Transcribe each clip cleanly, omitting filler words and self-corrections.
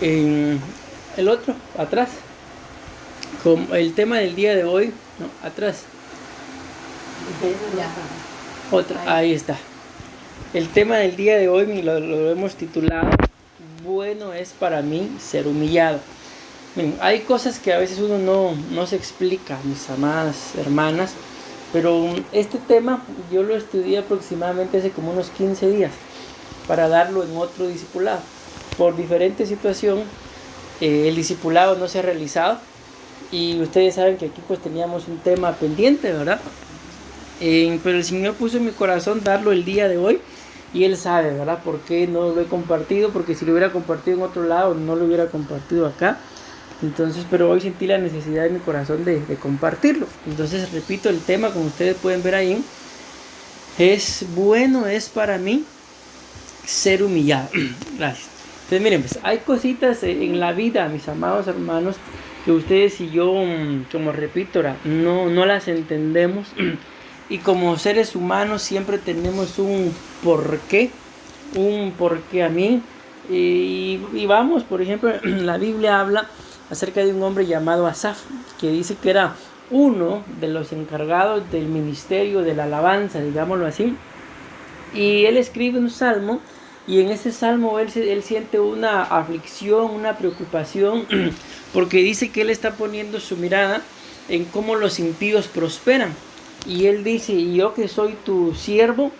En el otro, atrás, con el tema del día de hoy, no, atrás, Ya. otra, ahí está. El tema del día de hoy lo hemos titulado Bueno es para mí ser humillado. Miren, hay cosas que a veces uno no se explica, mis amadas hermanas, pero este tema yo lo estudié aproximadamente hace como unos 15 días para darlo en otro discipulado. Por diferente situación, el discipulado no se ha realizado y ustedes saben que aquí pues teníamos un tema pendiente, ¿verdad? Pero el Señor puso en mi corazón darlo el día de hoy y Él sabe, ¿verdad? Por qué no lo he compartido, porque si lo hubiera compartido en otro lado no lo hubiera compartido acá. Entonces, pero hoy sentí la necesidad en mi corazón de compartirlo. Entonces, repito, el tema, como ustedes pueden ver ahí, es para mí ser humillado. Gracias. Entonces, miren, pues hay cositas en la vida, mis amados hermanos, que ustedes y yo, como repito, no las entendemos. Y como seres humanos siempre tenemos un porqué a mí. Y vamos, por ejemplo, la Biblia habla acerca de un hombre llamado Asaf, que dice que era uno de los encargados del ministerio de la alabanza, digámoslo así. Y él escribe un salmo, y en ese salmo él siente una aflicción, una preocupación, porque dice que él está poniendo su mirada en cómo los impíos prosperan. Y él dice, y yo que soy tu siervo,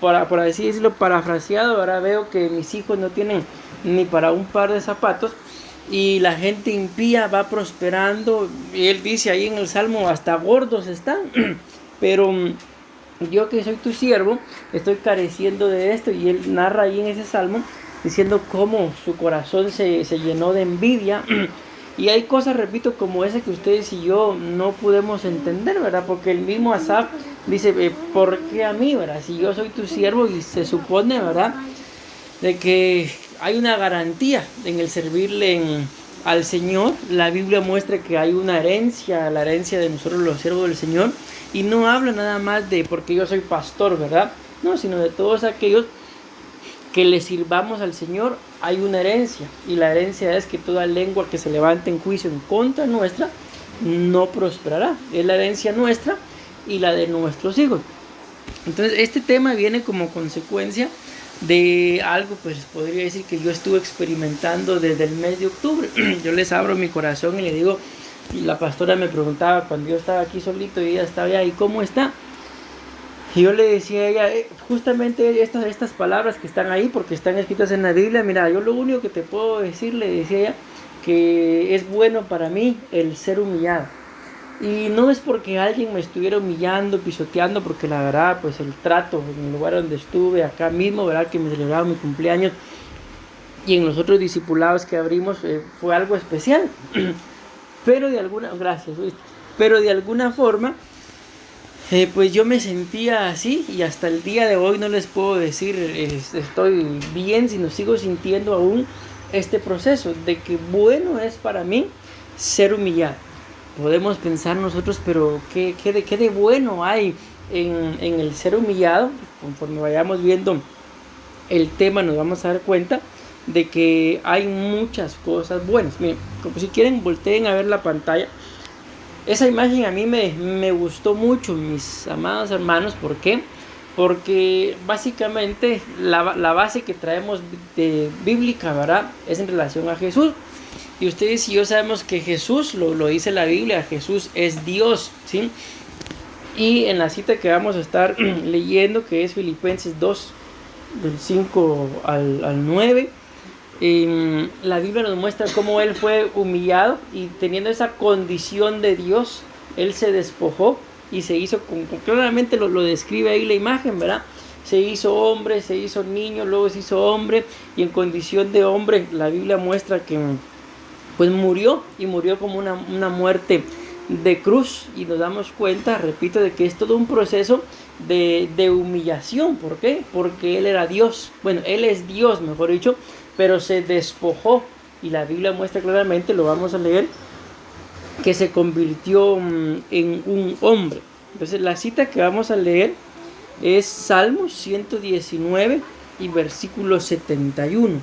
por así decirlo, parafraseado, ahora veo que mis hijos no tienen ni para un par de zapatos, y la gente impía va prosperando, y él dice ahí en el salmo, hasta gordos están, pero yo que soy tu siervo, estoy careciendo de esto. Y él narra ahí en ese salmo, diciendo cómo su corazón se llenó de envidia. Y hay cosas, repito, como esa que ustedes y yo no podemos entender, ¿verdad? Porque el mismo Asaf dice, ¿por qué a mí, verdad? Si yo soy tu siervo, y se supone, ¿verdad?, de que hay una garantía en el servirle al Señor. La Biblia muestra que hay una herencia, la herencia de nosotros los siervos del Señor, y no habla nada más de porque yo soy pastor, ¿verdad? No, sino de todos aquellos que le sirvamos al Señor. Hay una herencia, y la herencia es que toda lengua que se levante en juicio en contra nuestra no prosperará. Es la herencia nuestra y la de nuestros hijos. Entonces este tema viene como consecuencia de algo, pues podría decir que yo estuve experimentando desde el mes de octubre. Yo les abro mi corazón y le digo, y la pastora me preguntaba cuando yo estaba aquí solito y ella estaba allá, ¿y cómo está? Y yo le decía a ella, justamente estas palabras que están ahí, porque están escritas en la Biblia. Mira, yo lo único que te puedo decir, le decía ella, que es bueno para mí el ser humillado. Y no es porque alguien me estuviera humillando, pisoteando, porque la verdad, pues el trato en el lugar donde estuve, acá mismo, verdad, que me celebraron mi cumpleaños, y en los otros discipulados que abrimos, fue algo especial. Pero de alguna, gracias, Luis, pero de alguna forma, pues yo me sentía así, y hasta el día de hoy no les puedo decir estoy bien, sino sigo sintiendo aún este proceso de que bueno es para mí ser humillado. Podemos pensar nosotros, pero ¿qué de bueno hay en el ser humillado? Conforme vayamos viendo el tema nos vamos a dar cuenta de que hay muchas cosas buenas. Miren, como si quieren volteen a ver la pantalla. Esa imagen a mí me gustó mucho, mis amados hermanos. ¿Por qué? Porque básicamente la base que traemos de bíblica, ¿verdad?, es en relación a Jesús. Y ustedes y yo sabemos que Jesús, lo dice la Biblia, Jesús es Dios, ¿sí? Y en la cita que vamos a estar leyendo, que es Filipenses 2, del 5 al 9, la Biblia nos muestra cómo Él fue humillado, y teniendo esa condición de Dios, Él se despojó y se hizo, claramente lo describe ahí la imagen, ¿verdad? Se hizo hombre, se hizo niño, luego se hizo hombre, y en condición de hombre la Biblia muestra que pues murió, y murió como una muerte de cruz. Y nos damos cuenta, repito, de que es todo un proceso de humillación. ¿Por qué? Porque Él era Dios, bueno, Él es Dios, mejor dicho, pero se despojó, y la Biblia muestra claramente, lo vamos a leer, que se convirtió en un hombre. Entonces la cita que vamos a leer es Salmos 119 y versículo 71.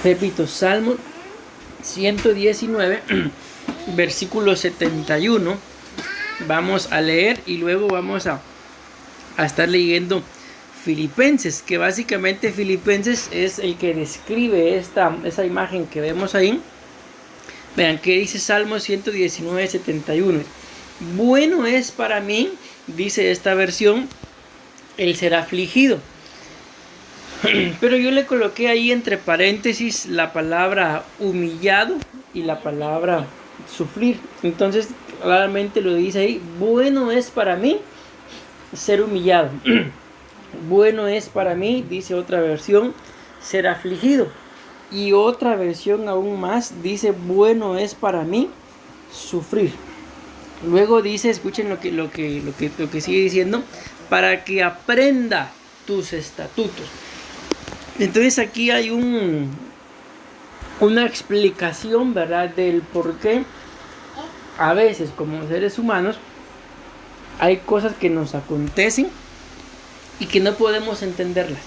Repito, Salmo 119, versículo 71. Vamos a leer y luego vamos a estar leyendo Filipenses, que básicamente Filipenses es el que describe esa imagen que vemos ahí. Vean que dice Salmo 119, 71. Bueno es para mí, dice esta versión, el ser afligido. Pero yo le coloqué ahí entre paréntesis la palabra humillado y la palabra sufrir. Entonces claramente lo dice ahí, bueno es para mí ser humillado. Bueno es para mí, dice otra versión, ser afligido. Y otra versión aún más dice, bueno es para mí sufrir. Luego dice, escuchen lo que sigue diciendo, para que aprenda tus estatutos. Entonces aquí hay una explicación, ¿verdad?, del por qué a veces como seres humanos hay cosas que nos acontecen y que no podemos entenderlas.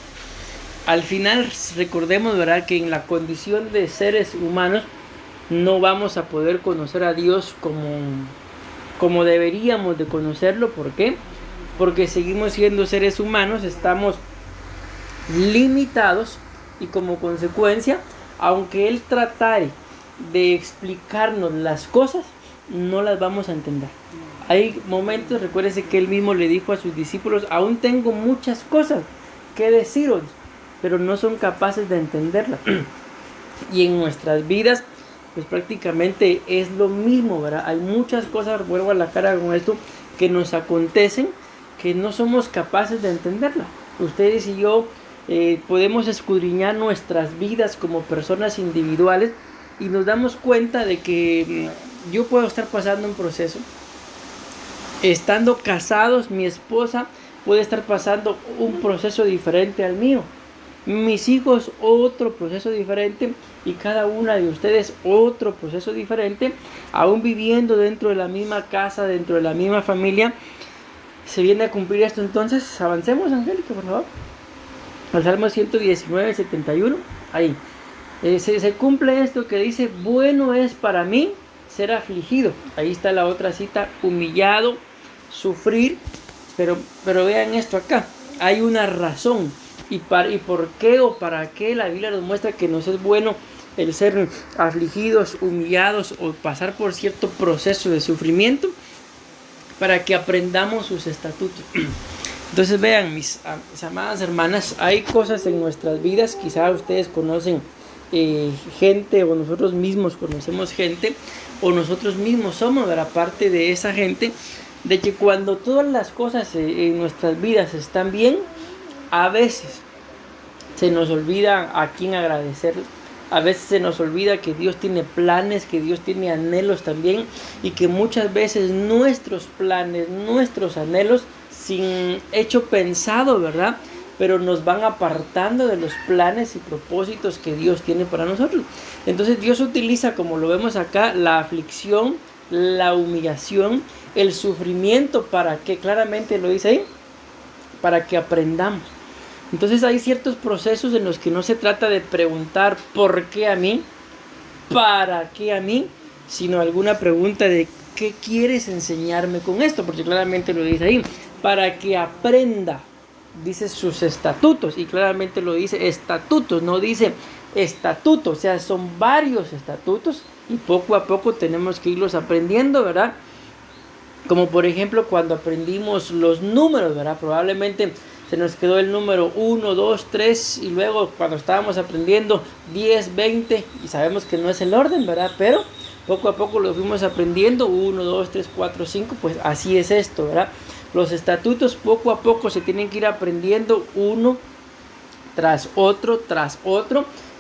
Al final recordemos, ¿verdad?, que en la condición de seres humanos no vamos a poder conocer a Dios como deberíamos de conocerlo. ¿Por qué? Porque seguimos siendo seres humanos, estamos limitados y como consecuencia, aunque Él tratare de explicarnos las cosas, no las vamos a entender. Hay momentos, recuérdense que Él mismo le dijo a sus discípulos, aún tengo muchas cosas que deciros, pero no son capaces de entenderlas. Y en nuestras vidas, pues prácticamente es lo mismo, ¿verdad? Hay muchas cosas, vuelvo a la cara con esto, que nos acontecen, que no somos capaces de entenderlas. Ustedes y yo podemos escudriñar nuestras vidas como personas individuales y nos damos cuenta de que yo puedo estar pasando un proceso. Estando casados, mi esposa puede estar pasando un proceso diferente al mío. Mis hijos otro proceso diferente y cada una de ustedes otro proceso diferente. Aún viviendo dentro de la misma casa, dentro de la misma familia, se viene a cumplir esto. Entonces avancemos, Angélica, por favor. Al Salmo 119, 71. Ahí. Se cumple esto que dice, bueno es para mí ser afligido. Ahí está la otra cita, humillado, sufrir. Pero vean esto acá. Hay una razón. ¿Y por qué o para qué la Biblia nos muestra que nos es bueno el ser afligidos, humillados o pasar por cierto proceso de sufrimiento? Para que aprendamos sus estatutos. Entonces vean, mis amadas hermanas, hay cosas en nuestras vidas, quizá ustedes conocen gente o nosotros mismos conocemos gente o nosotros mismos somos, ¿verdad?, parte de esa gente, de que cuando todas las cosas en nuestras vidas están bien, a veces se nos olvida a quién agradecerle. A veces se nos olvida que Dios tiene planes, que Dios tiene anhelos también y que muchas veces nuestros planes, nuestros anhelos, sin hecho pensado, ¿verdad?, pero nos van apartando de los planes y propósitos que Dios tiene para nosotros. Entonces Dios utiliza, como lo vemos acá, la aflicción, la humillación, el sufrimiento, para que, claramente lo dice ahí, para que aprendamos. Entonces hay ciertos procesos en los que no se trata de preguntar ¿por qué a mí? ¿Para qué a mí? Sino alguna pregunta de ¿qué quieres enseñarme con esto? Porque claramente lo dice ahí, para que aprenda, dice sus estatutos, y claramente lo dice estatutos, no dice estatutos, o sea, son varios estatutos y poco a poco tenemos que irlos aprendiendo, ¿verdad? Como por ejemplo cuando aprendimos los números, ¿verdad? Probablemente se nos quedó el número 1, 2, 3 y luego cuando estábamos aprendiendo 10, 20 y sabemos que no es el orden, ¿verdad? Pero poco a poco lo fuimos aprendiendo, 1, 2, 3, 4, 5, pues así es esto, ¿verdad? Los estatutos poco a poco se tienen que ir aprendiendo uno tras otro,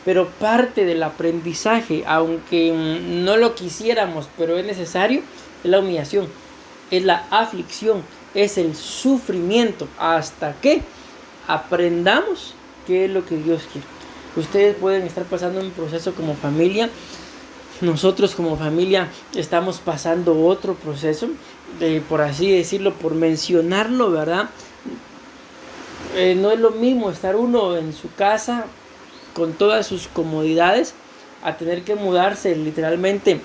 pero parte del aprendizaje, aunque no lo quisiéramos, pero es necesario, es la humillación, es la aflicción, es el sufrimiento, hasta que aprendamos qué es lo que Dios quiere. Ustedes pueden estar pasando un proceso como familia, nosotros como familia estamos pasando otro proceso, por así decirlo, por mencionarlo, ¿verdad? No es lo mismo estar uno en su casa con todas sus comodidades, a tener que mudarse literalmente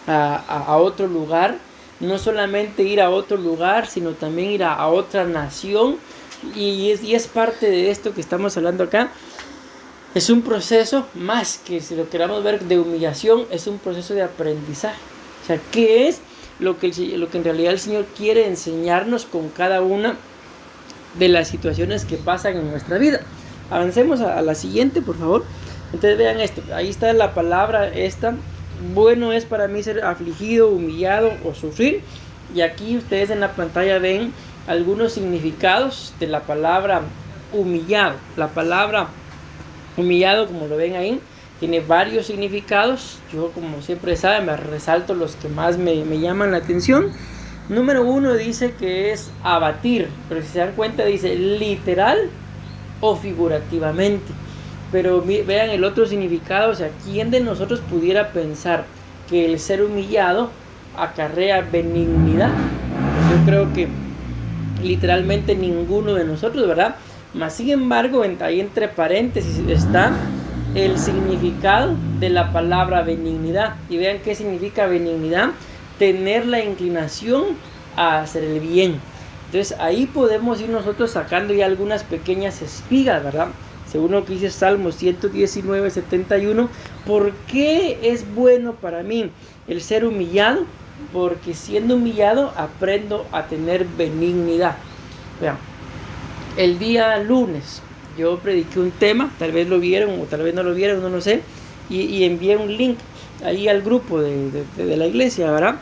a otro lugar. No solamente ir a otro lugar, sino también ir a otra nación. Y es parte de esto que estamos hablando acá. Es un proceso, más que si lo queramos ver de humillación, es un proceso de aprendizaje. O sea, ¿qué es lo que en realidad el Señor quiere enseñarnos con cada una de las situaciones que pasan en nuestra vida? Avancemos a la siguiente, por favor. Entonces vean esto, ahí está la palabra esta: bueno es para mí ser afligido, humillado o sufrir. Y aquí ustedes en la pantalla ven algunos significados de la palabra humillado. La palabra humillado, como lo ven ahí, tiene varios significados. Yo, como siempre saben, me resalto los que más me llaman la atención. Número 1 dice que es abatir, pero si se dan cuenta dice literal o figurativamente. Pero vean el otro significado. O sea, ¿quién de nosotros pudiera pensar que el ser humillado acarrea benignidad? Pues yo creo que literalmente ninguno de nosotros, ¿verdad? Mas sin embargo, ahí entre paréntesis está el significado de la palabra benignidad. Y vean qué significa benignidad: tener la inclinación a hacer el bien. Entonces ahí podemos ir nosotros sacando ya algunas pequeñas espigas, ¿verdad? Según lo que dice Salmo 119, 71, ¿por qué es bueno para mí el ser humillado? Porque siendo humillado aprendo a tener benignidad. Vean, el día lunes yo prediqué un tema, tal vez lo vieron o tal vez no lo vieron, no lo sé, y envié un link ahí al grupo de la iglesia, ¿verdad?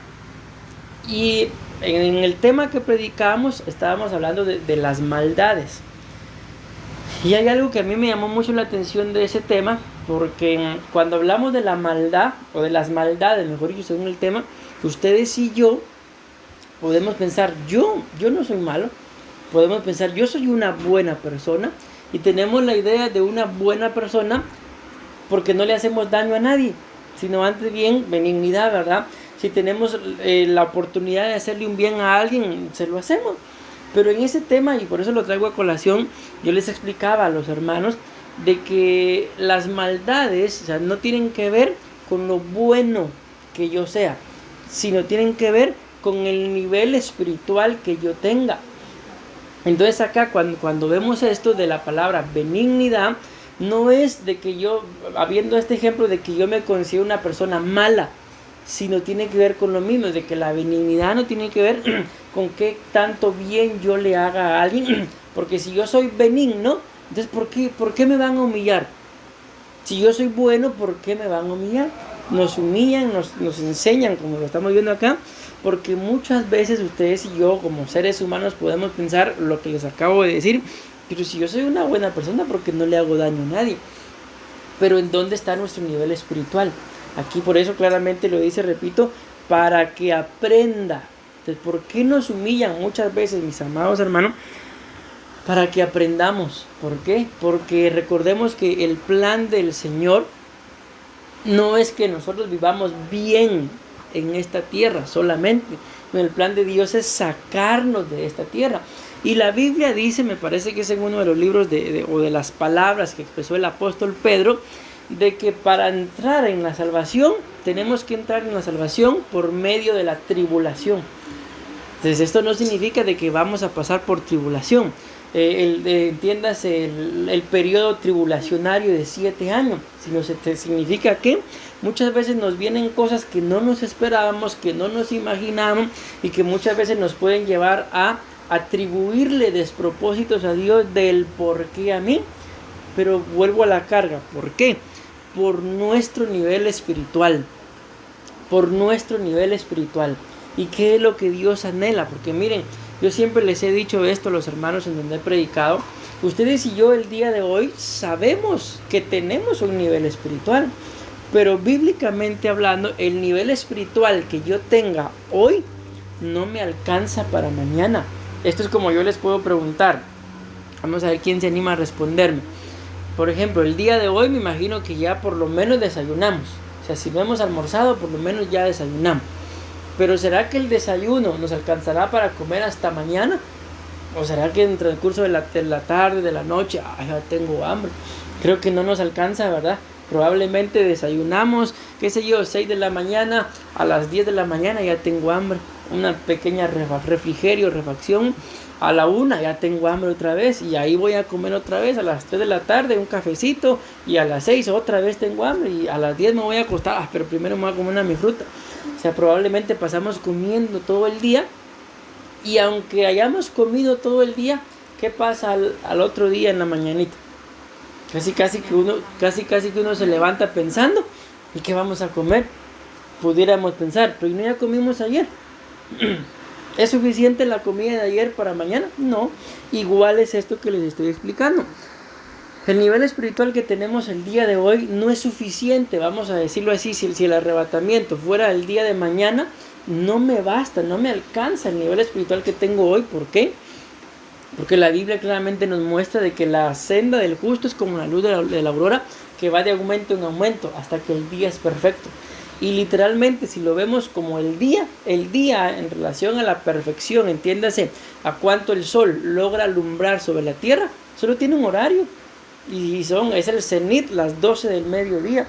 Y en el tema que predicamos estábamos hablando de las maldades. Y hay algo que a mí me llamó mucho la atención de ese tema, porque cuando hablamos de la maldad, o de las maldades, mejor dicho, según el tema, ustedes y yo podemos pensar, yo no soy malo. Podemos pensar, yo soy una buena persona, y tenemos la idea de una buena persona porque no le hacemos daño a nadie, sino antes bien benignidad, ¿verdad? Si tenemos la oportunidad de hacerle un bien a alguien, se lo hacemos. Pero en ese tema, y por eso lo traigo a colación, yo les explicaba a los hermanos de que las maldades, o sea, no tienen que ver con lo bueno que yo sea, sino tienen que ver con el nivel espiritual que yo tenga. Entonces acá cuando vemos esto de la palabra benignidad, no es de que yo, habiendo este ejemplo de que yo me considero una persona mala, sino tiene que ver con lo mismo, de que la benignidad no tiene que ver con qué tanto bien yo le haga a alguien, porque si yo soy benigno, entonces ¿por qué me van a humillar? Si yo soy bueno, ¿por qué me van a humillar? Nos humillan, nos enseñan, como lo estamos viendo acá, porque muchas veces ustedes y yo como seres humanos podemos pensar lo que les acabo de decir: pero si yo soy una buena persona, ¿por qué no le hago daño a nadie? Pero ¿en dónde está nuestro nivel espiritual? Aquí por eso claramente lo dice, repito, para que aprenda. Entonces, ¿por qué nos humillan muchas veces, mis amados hermanos? Para que aprendamos. ¿Por qué? Porque recordemos que el plan del Señor no es que nosotros vivamos bien en esta tierra solamente. El plan de Dios es sacarnos de esta tierra. Y la Biblia dice, me parece que es en uno de los libros o de las palabras que expresó el apóstol Pedro, de que para entrar en la salvación tenemos que entrar en la salvación por medio de la tribulación. Entonces esto no significa de que vamos a pasar por tribulación. Entiéndase el periodo tribulacionario de 7 años, sino significa que muchas veces nos vienen cosas que no nos esperábamos, que no nos imaginamos, y que muchas veces nos pueden llevar a atribuirle despropósitos a Dios del por qué a mí. Pero vuelvo a la carga, ¿por qué? Por nuestro nivel espiritual, por nuestro nivel espiritual. ¿Y qué es lo que Dios anhela? Porque miren, yo siempre les he dicho esto a los hermanos en donde he predicado: ustedes y yo el día de hoy sabemos que tenemos un nivel espiritual, pero bíblicamente hablando, el nivel espiritual que yo tenga hoy no me alcanza para mañana. Esto es como yo les puedo preguntar, vamos a ver quién se anima a responderme. Por ejemplo, el día de hoy me imagino que ya por lo menos desayunamos. O sea, si no hemos almorzado, por lo menos ya desayunamos. Pero ¿será que el desayuno nos alcanzará para comer hasta mañana? ¿O será que en el transcurso de la tarde, de la noche, ya tengo hambre? creo que no nos alcanza, ¿verdad? Probablemente desayunamos, qué sé yo, 6 de la mañana, a las 10 de la mañana ya tengo hambre, una pequeña refrigerio, refacción, a la 1 ya tengo hambre otra vez y ahí voy a comer otra vez, a las 3 de la tarde un cafecito y a las 6 otra vez tengo hambre y a las 10 me voy a acostar, pero primero me voy a comer una mi fruta. O sea, probablemente pasamos comiendo todo el día y aunque hayamos comido todo el día, ¿qué pasa al otro día en la mañanita? Casi que uno se levanta pensando, ¿y qué vamos a comer? Pudiéramos pensar, pero ¿no ya comimos ayer? ¿Es suficiente la comida de ayer para mañana? No, igual es esto que les estoy explicando. El nivel espiritual que tenemos el día de hoy no es suficiente, vamos a decirlo así, si el arrebatamiento fuera el día de mañana, no me basta, no me alcanza el nivel espiritual que tengo hoy. ¿Por qué? Porque la Biblia claramente nos muestra de que la senda del justo es como la luz de la aurora, que va de aumento en aumento hasta que el día es perfecto. Y literalmente, si lo vemos como el día en relación a la perfección, entiéndase, a cuánto el sol logra alumbrar sobre la tierra, solo tiene un horario. Y es el cenit, las 12 del mediodía.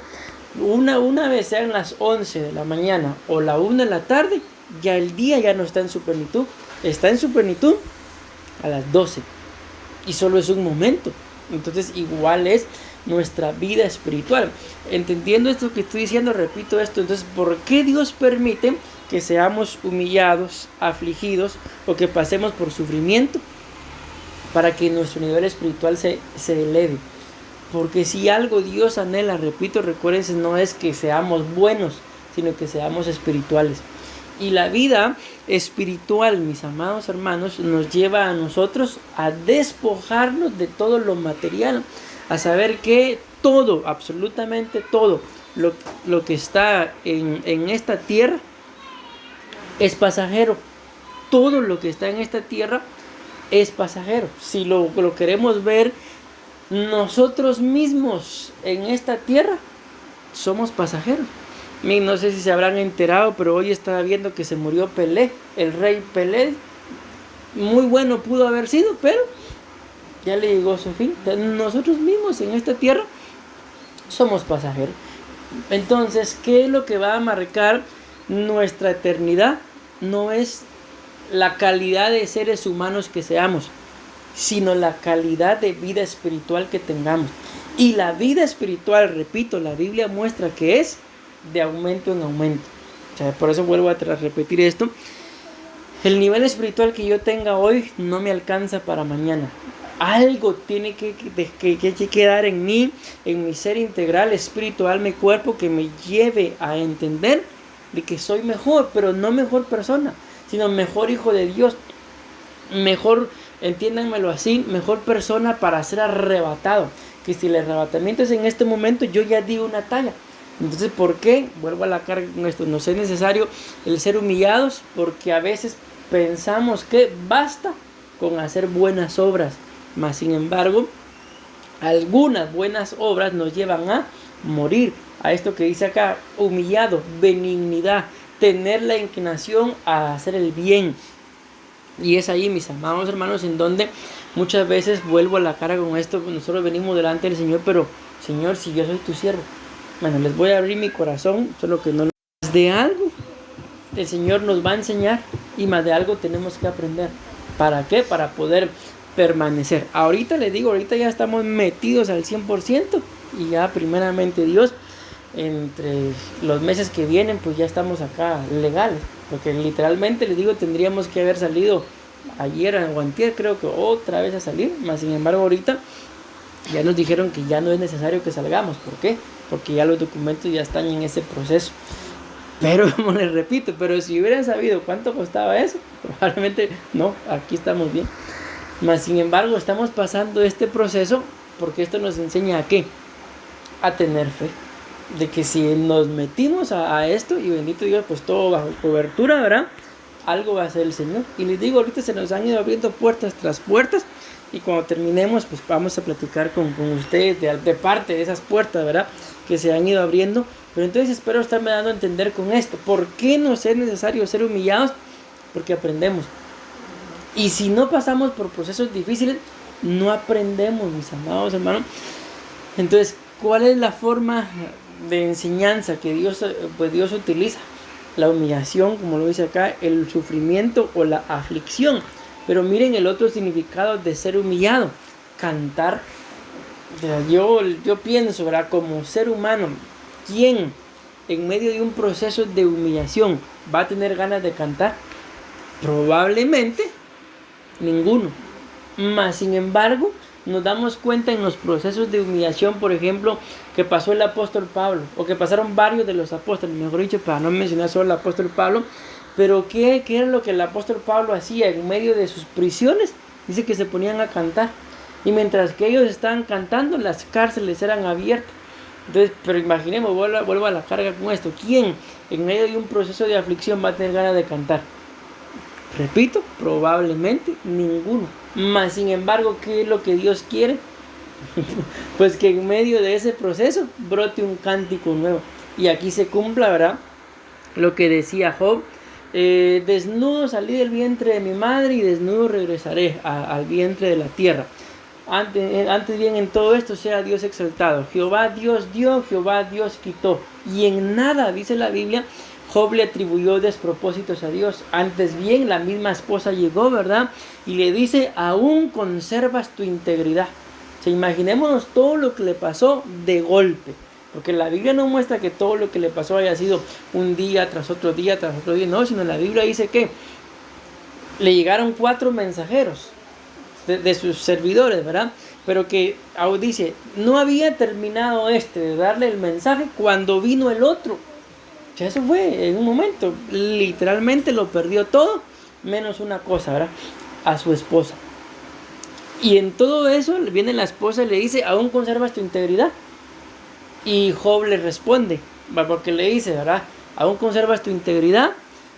Una vez sean las 11 de la mañana o la 1 de la tarde, ya el día ya no está en su plenitud. Está en su plenitud a las 12 y solo es un momento. Entonces igual es nuestra vida espiritual. Entendiendo esto que estoy diciendo, repito esto, entonces ¿por qué Dios permite que seamos humillados, afligidos o que pasemos por sufrimiento? Para que nuestro nivel espiritual se eleve. Porque si algo Dios anhela, repito, recuérdense, no es que seamos buenos, sino que seamos espirituales. Y la vida espiritual, mis amados hermanos, nos lleva a nosotros a despojarnos de todo lo material, a saber que todo, absolutamente todo lo que está en esta tierra es pasajero. Todo lo que está en esta tierra es pasajero. Si lo queremos ver, nosotros mismos en esta tierra somos pasajeros. No sé si se habrán enterado, pero hoy estaba viendo que se murió Pelé, el rey Pelé. Muy bueno pudo haber sido, pero ya le llegó su fin. Nosotros mismos en esta tierra somos pasajeros. Entonces, ¿qué es lo que va a marcar nuestra eternidad? No es la calidad de seres humanos que seamos, sino la calidad de vida espiritual que tengamos. Y la vida espiritual, repito, la Biblia muestra que es de aumento en aumento. O sea, por eso vuelvo a repetir esto. El nivel espiritual que yo tenga hoy no me alcanza para mañana. Algo tiene que quedar en mí, en mi ser integral, espíritu, alma y cuerpo, que me lleve a entender de que soy mejor, pero no mejor persona, sino mejor hijo de Dios, mejor, entiéndanmelo así, mejor persona para ser arrebatado. Que si el arrebatamiento es en este momento, yo ya di una talla. Entonces, ¿por qué? Vuelvo a la carga con esto. Nos es necesario el ser humillados, porque a veces pensamos que basta con hacer buenas obras. Mas, sin embargo, algunas buenas obras nos llevan a morir. A esto que dice acá, humillado, benignidad, tener la inclinación a hacer el bien. Y es ahí, mis amados hermanos, en donde muchas veces vuelvo a la cara con esto. Nosotros venimos delante del Señor, pero Señor, si yo soy tu siervo, bueno, les voy a abrir mi corazón, solo que no de algo el Señor nos va a enseñar, y más de algo tenemos que aprender. ¿Para qué? Para poder permanecer. Ahorita les digo, ahorita ya estamos metidos al 100%, y ya primeramente Dios, entre los meses que vienen, pues ya estamos acá legales. Porque literalmente les digo, tendríamos que haber salido ayer o antier, creo que otra vez a salir. Mas sin embargo, ahorita ya nos dijeron que ya no es necesario que salgamos. ¿Por qué? Porque ya los documentos ya están en ese proceso. Pero como les repito, pero si hubieran sabido cuánto costaba eso, probablemente no, aquí estamos bien. Mas sin embargo, estamos pasando este proceso porque esto nos enseña a ¿qué? A tener fe. De que si nos metimos a esto, y bendito Dios, pues todo bajo cobertura, ¿verdad? Algo va a hacer el Señor. Y les digo, ahorita se nos han ido abriendo puertas tras puertas, y cuando terminemos, pues vamos a platicar con ustedes de parte de esas puertas, ¿verdad? Que se han ido abriendo. Pero entonces espero estarme dando a entender con esto. ¿Por qué nos es necesario ser humillados? Porque aprendemos. Y si no pasamos por procesos difíciles, no aprendemos, mis amados hermanos. Entonces, ¿cuál es la forma de enseñanza que Dios utiliza? La humillación, como lo dice acá, el sufrimiento o la aflicción. Pero miren el otro significado de ser humillado, cantar. O sea, yo pienso, ¿verdad? Como ser humano, ¿quién en medio de un proceso de humillación va a tener ganas de cantar? Probablemente ninguno. Mas, sin embargo, nos damos cuenta en los procesos de humillación, por ejemplo, que pasó el apóstol Pablo, o que pasaron varios de los apóstoles, mejor dicho, para no mencionar solo el apóstol Pablo, pero ¿qué era lo que el apóstol Pablo hacía en medio de sus prisiones? Dice que se ponían a cantar. Y mientras que ellos estaban cantando, las cárceles eran abiertas. Entonces, pero imaginemos, vuelvo a la carga con esto. ¿Quién en medio de un proceso de aflicción va a tener ganas de cantar? Repito, probablemente ninguno. Mas, sin embargo, ¿qué es lo que Dios quiere? Pues que en medio de ese proceso brote un cántico nuevo. Y aquí se cumpla, ¿verdad? Lo que decía Job. Desnudo salí del vientre de mi madre y desnudo regresaré al vientre de la tierra. Antes bien en todo esto sea Dios exaltado. Jehová Dios dio, Jehová Dios quitó. Y en nada, dice la Biblia, Job le atribuyó despropósitos a Dios. Antes bien, la misma esposa llegó, ¿verdad? Y le dice, aún conservas tu integridad. O sea, imaginémonos todo lo que le pasó de golpe. Porque la Biblia no muestra que todo lo que le pasó haya sido un día tras otro día tras otro día. No, sino la Biblia dice que le llegaron 4 mensajeros de sus servidores, ¿verdad? Pero que dice, no había terminado de darle el mensaje cuando vino el otro. Ya eso fue en un momento. Literalmente lo perdió todo, menos una cosa, ¿verdad? A su esposa. Y en todo eso viene la esposa y le dice, ¿aún conservas tu integridad? Y Job le responde, porque le dice, ¿verdad? ¿Aún conservas tu integridad?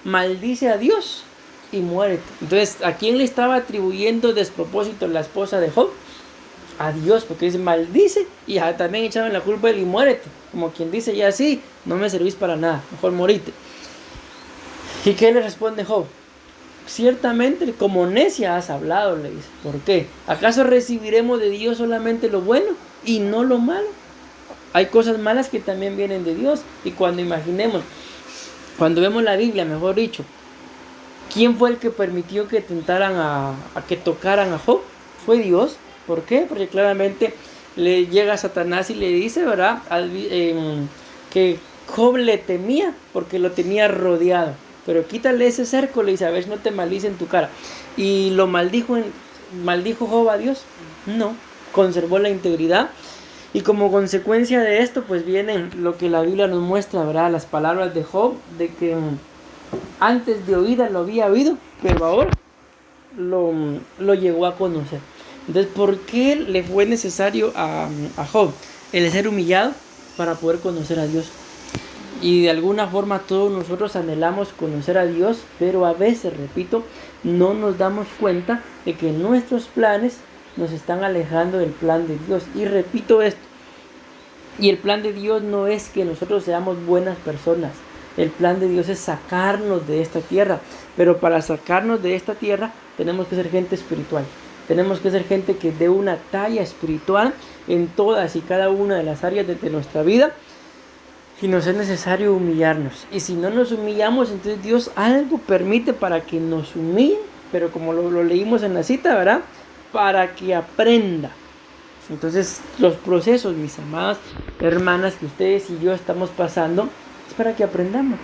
Maldice a Dios y muérete. Entonces, ¿a quién le estaba atribuyendo despropósito la esposa de Job? A Dios, porque dice, maldice y también echaron la culpa de él y muérete. Como quien dice, ya sí, no me servís para nada, mejor morite. ¿Y qué le responde Job? Ciertamente, como necia has hablado, le dice. ¿Por qué? ¿Acaso recibiremos de Dios solamente lo bueno y no lo malo? Hay cosas malas que también vienen de Dios. Y cuando vemos la Biblia, mejor dicho, ¿quién fue el que permitió que tentaran a que tocaran a Job? Fue Dios. ¿Por qué? Porque claramente le llega Satanás y le dice, ¿verdad? Que Job le temía porque lo tenía rodeado. Pero quítale ese cerco, le dice, a ver, no te maldice en tu cara. Y lo maldijo Job a Dios. No, conservó la integridad. Y como consecuencia de esto, pues viene lo que la Biblia nos muestra, ¿verdad? Las palabras de Job, de que antes de oídas lo había oído, pero ahora lo llegó a conocer. Entonces, ¿por qué le fue necesario a Job el ser humillado para poder conocer a Dios? Y de alguna forma todos nosotros anhelamos conocer a Dios, pero a veces, repito, no nos damos cuenta de que nuestros planes nos están alejando del plan de Dios. Y repito esto, y el plan de Dios no es que nosotros seamos buenas personas. El plan de Dios es sacarnos de esta tierra, pero para sacarnos de esta tierra tenemos que ser gente espiritual. Tenemos que ser gente que dé una talla espiritual en todas y cada una de las áreas de nuestra vida. Y nos es necesario humillarnos. Y si no nos humillamos, entonces Dios algo permite para que nos humille. Pero como lo leímos en la cita, ¿verdad? Para que aprenda. Entonces los procesos, mis amadas hermanas, que ustedes y yo estamos pasando, es para que aprendamos.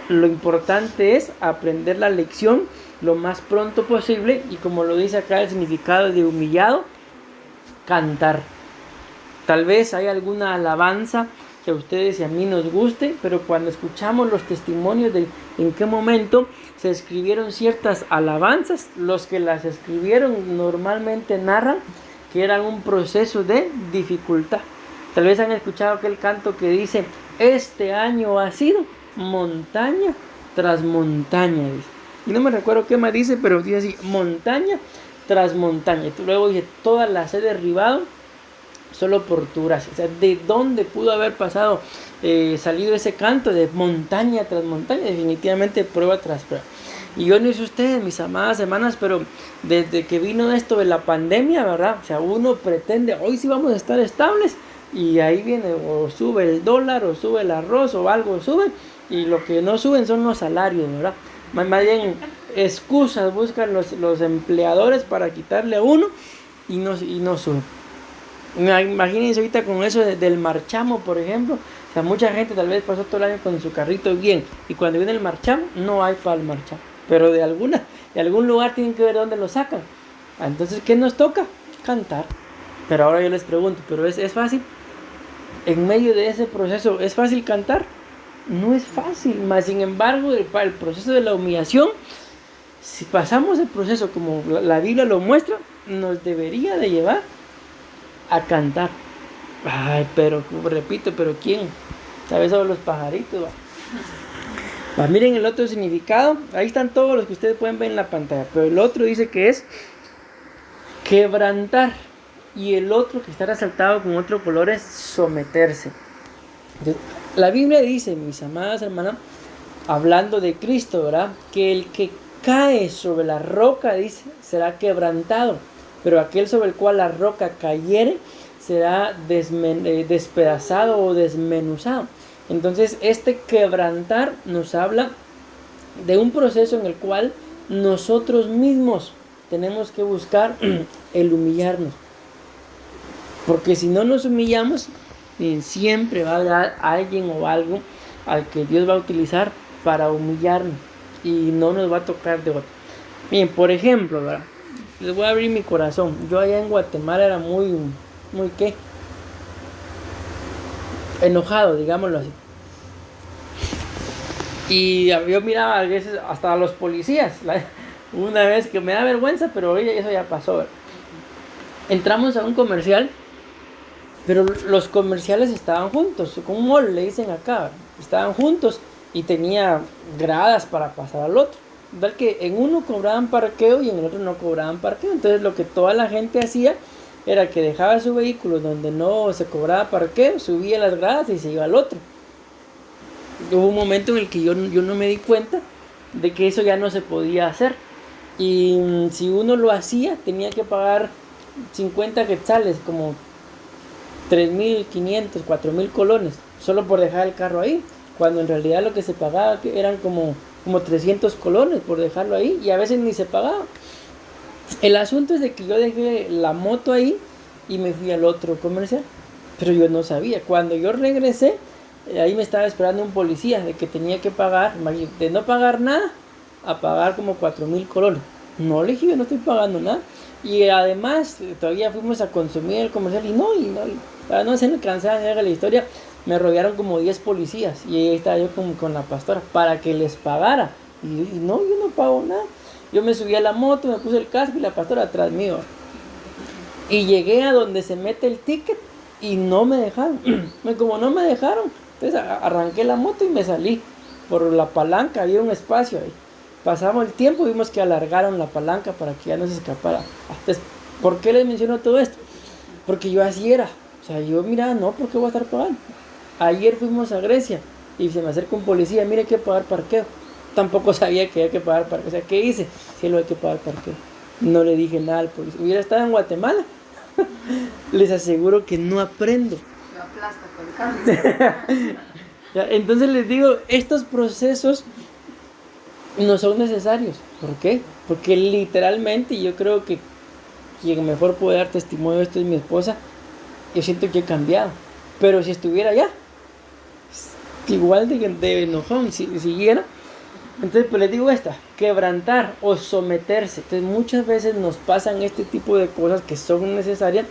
Lo importante es aprender la lección lo más pronto posible. Y como lo dice acá el significado de humillado, cantar. Tal vez hay alguna alabanza que a ustedes y a mí nos guste, pero cuando escuchamos los testimonios de en qué momento se escribieron ciertas alabanzas, los que las escribieron normalmente narran que eran un proceso de dificultad. Tal vez han escuchado aquel canto que dice, este año ha sido montaña tras montaña, dice. Y no me recuerdo qué más dice, pero dice así, montaña tras montaña. Y luego dice, todas las he derribado solo por tu gracia. O sea, ¿de dónde pudo haber salido ese canto de montaña tras montaña? Definitivamente prueba tras prueba. Y yo no sé ustedes, mis amadas hermanas, pero desde que vino esto de la pandemia, ¿verdad? O sea, uno pretende, hoy sí vamos a estar estables, Y ahí viene, o sube el dólar, o sube el arroz, o algo sube, y lo que no suben son los salarios, ¿verdad? Más bien excusas buscan los empleadores para quitarle a uno y no sube. Imagínense ahorita con eso del marchamo, por ejemplo. O sea, mucha gente tal vez pasó todo el año con su carrito bien, y cuando viene el marchamo, no hay para el marchamo. Pero de algún lugar tienen que ver dónde lo sacan. Entonces, ¿qué nos toca? Cantar. Pero ahora yo les pregunto, ¿pero es fácil? En medio de ese proceso, ¿es fácil cantar? No es fácil, más sin embargo, el proceso de la humillación, si pasamos el proceso como la Biblia lo muestra, nos debería de llevar a cantar. Ay, pero, repito, pero ¿quién? ¿Sabes sobre los pajaritos? Miren el otro significado, ahí están todos los que ustedes pueden ver en la pantalla, pero el otro dice que es quebrantar, y el otro que está resaltado con otro color es someterse. Entonces, la Biblia dice, mis amadas hermanas, hablando de Cristo, ¿verdad? Que el que cae sobre la roca, dice, será quebrantado, pero aquel sobre el cual la roca cayere será despedazado o desmenuzado. Entonces, este quebrantar nos habla de un proceso en el cual nosotros mismos tenemos que buscar el humillarnos. Porque si no nos humillamos, siempre va a haber alguien o algo al que Dios va a utilizar para humillarnos y no nos va a tocar de otro. Bien, por ejemplo, ¿verdad? Les voy a abrir mi corazón. Yo allá en Guatemala era muy ¿qué? Enojado, digámoslo así. Y yo miraba a veces hasta a los policías. Una vez que me da vergüenza, pero eso ya pasó, ¿verdad? Entramos a un comercial, pero los comerciales estaban juntos, como un mall le dicen acá, ¿verdad? Estaban juntos y tenía gradas para pasar al otro. Tal que en uno cobraban parqueo y en el otro no cobraban parqueo. Entonces lo que toda la gente hacía era que dejaba su vehículo donde no se cobraba parqueo, subía las gradas y se iba al otro. Hubo un momento en el que yo no me di cuenta de que eso ya no se podía hacer. Y si uno lo hacía, tenía que pagar 50 quetzales, como 3.500, 4.000 colones, solo por dejar el carro ahí. Cuando en realidad lo que se pagaba eran como 300 colones por dejarlo ahí, y a veces ni se pagaba. El asunto es de que yo dejé la moto ahí y me fui al otro comercial, pero yo no sabía. Cuando yo regresé, ahí me estaba esperando un policía de que tenía que pagar, de no pagar nada a pagar como 4.000 colones. No le dije, yo no estoy pagando nada. Y además todavía fuimos a consumir el comercial y para no se me cansaba de la historia, me rodearon como 10 policías y ahí estaba yo con la pastora para que les pagara. Y no, yo no pago nada. Yo me subí a la moto, me puse el casco y la pastora atrás mío. Y llegué a donde se mete el ticket y no me dejaron. Como no me dejaron, entonces arranqué la moto y me salí por la palanca, había un espacio ahí. Pasamos el tiempo y vimos que alargaron la palanca para que ya no se escapara. Entonces, ¿por qué les menciono todo esto? Porque yo así era. O sea, yo miraba, no, ¿por qué voy a estar pagando? Ayer fuimos a Grecia y se me acerca un policía, mire, hay que pagar parqueo. Tampoco sabía que había que pagar parqueo. O sea, ¿qué hice? Sí, lo hay que pagar parqueo. No le dije nada al policía. Hubiera estado en Guatemala, les aseguro que no aprendo. Lo aplasta con el carro. Entonces les digo, estos procesos no son necesarios. ¿Por qué? Porque literalmente, y yo creo que quien mejor puede dar testimonio de esto es mi esposa, yo siento que he cambiado. Pero si estuviera allá, igual de enojón, si siguiera. Entonces, pues les digo quebrantar o someterse. Entonces, muchas veces nos pasan este tipo de cosas que son necesarias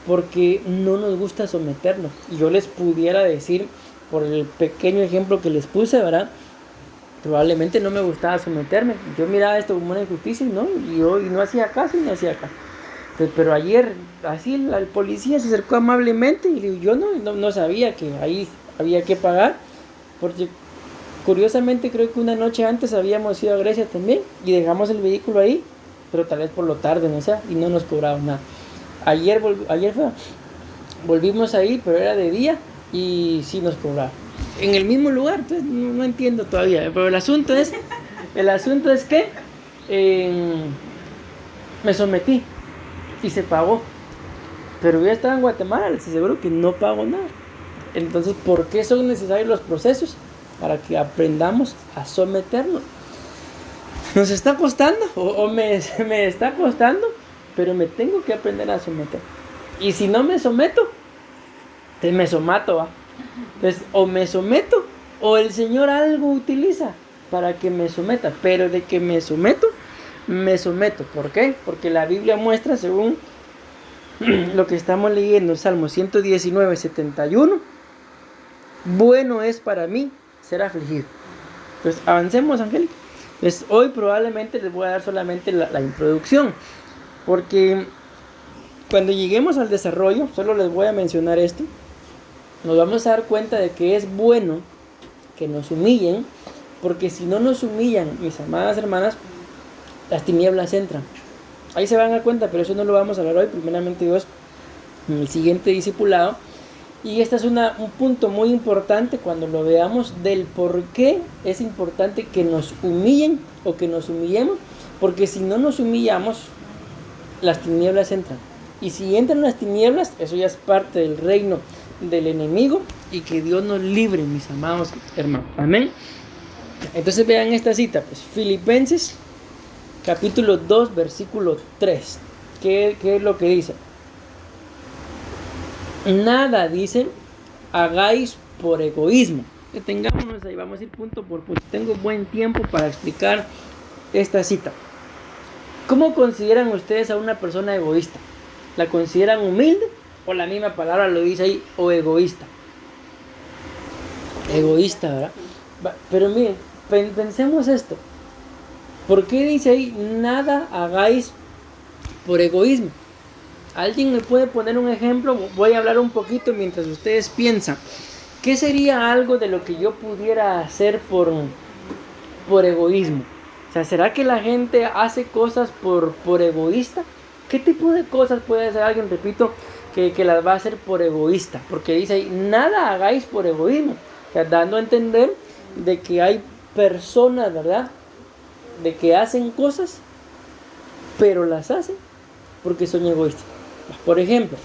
porque no nos gusta someternos. Y yo les pudiera decir, por el pequeño ejemplo que les puse, ¿verdad? Probablemente no me gustaba someterme. Yo miraba esto como una injusticia y no hacía caso y no hacía caso. Entonces, pero ayer, así, el policía se acercó amablemente y yo no sabía que ahí había que pagar, porque curiosamente creo que una noche antes habíamos ido a Grecia también y dejamos el vehículo ahí, pero tal vez por lo tarde, no sé, y no nos cobraron nada. Ayer volvimos ahí, pero era de día y sí nos cobraron. En el mismo lugar, entonces no entiendo todavía, pero el asunto es que me sometí y se pagó. pero yo estaba en Guatemala, les aseguro que no pago nada. Entonces, ¿por qué son necesarios los procesos? Para que aprendamos a someternos. Nos está costando, me está costando, pero me tengo que aprender a someter. Y si no me someto, entonces me somato, ¿va? Entonces, o me someto, o el Señor algo utiliza para que me someta. Pero de que me someto. ¿Por qué? Porque la Biblia muestra, según lo que estamos leyendo, Salmo 119, 71, bueno es para mí ser afligido. Entonces, avancemos, Angélica. Pues hoy probablemente les voy a dar solamente la introducción, porque cuando lleguemos al desarrollo, solo les voy a mencionar esto, nos vamos a dar cuenta de que es bueno que nos humillen, porque si no nos humillan, mis amadas hermanas, las tinieblas entran. Ahí se van a dar cuenta, pero eso no lo vamos a hablar hoy, primeramente Dios, en el siguiente discipulado. Y este es un punto muy importante cuando lo veamos del por qué es importante que nos humillen o que nos humillemos, porque si no nos humillamos, las tinieblas entran. Y si entran las tinieblas, eso ya es parte del reino del enemigo, y que Dios nos libre, mis amados hermanos. Amén. Entonces vean esta cita, pues, Filipenses capítulo 2, versículo 3. ¿Qué es lo que dice? Nada, dice, hagáis por egoísmo. Detengámonos ahí, vamos a ir punto por punto. Tengo buen tiempo para explicar esta cita. ¿Cómo consideran ustedes a una persona egoísta? ¿La consideran humilde? O la misma palabra lo dice ahí, o egoísta. Egoísta, ¿verdad? Pero miren, pensemos esto. ¿Por qué dice ahí, nada hagáis por egoísmo? ¿Alguien me puede poner un ejemplo? Voy a hablar un poquito mientras ustedes piensan. ¿Qué sería algo de lo que yo pudiera hacer por egoísmo? O sea, ¿será que la gente hace cosas por egoísta? ¿Qué tipo de cosas puede hacer alguien, repito, que las va a hacer por egoísta? Porque dice ahí, nada hagáis por egoísmo. O sea, dando a entender de que hay personas, ¿verdad?, de que hacen cosas, pero las hacen porque son egoístas. Por ejemplo,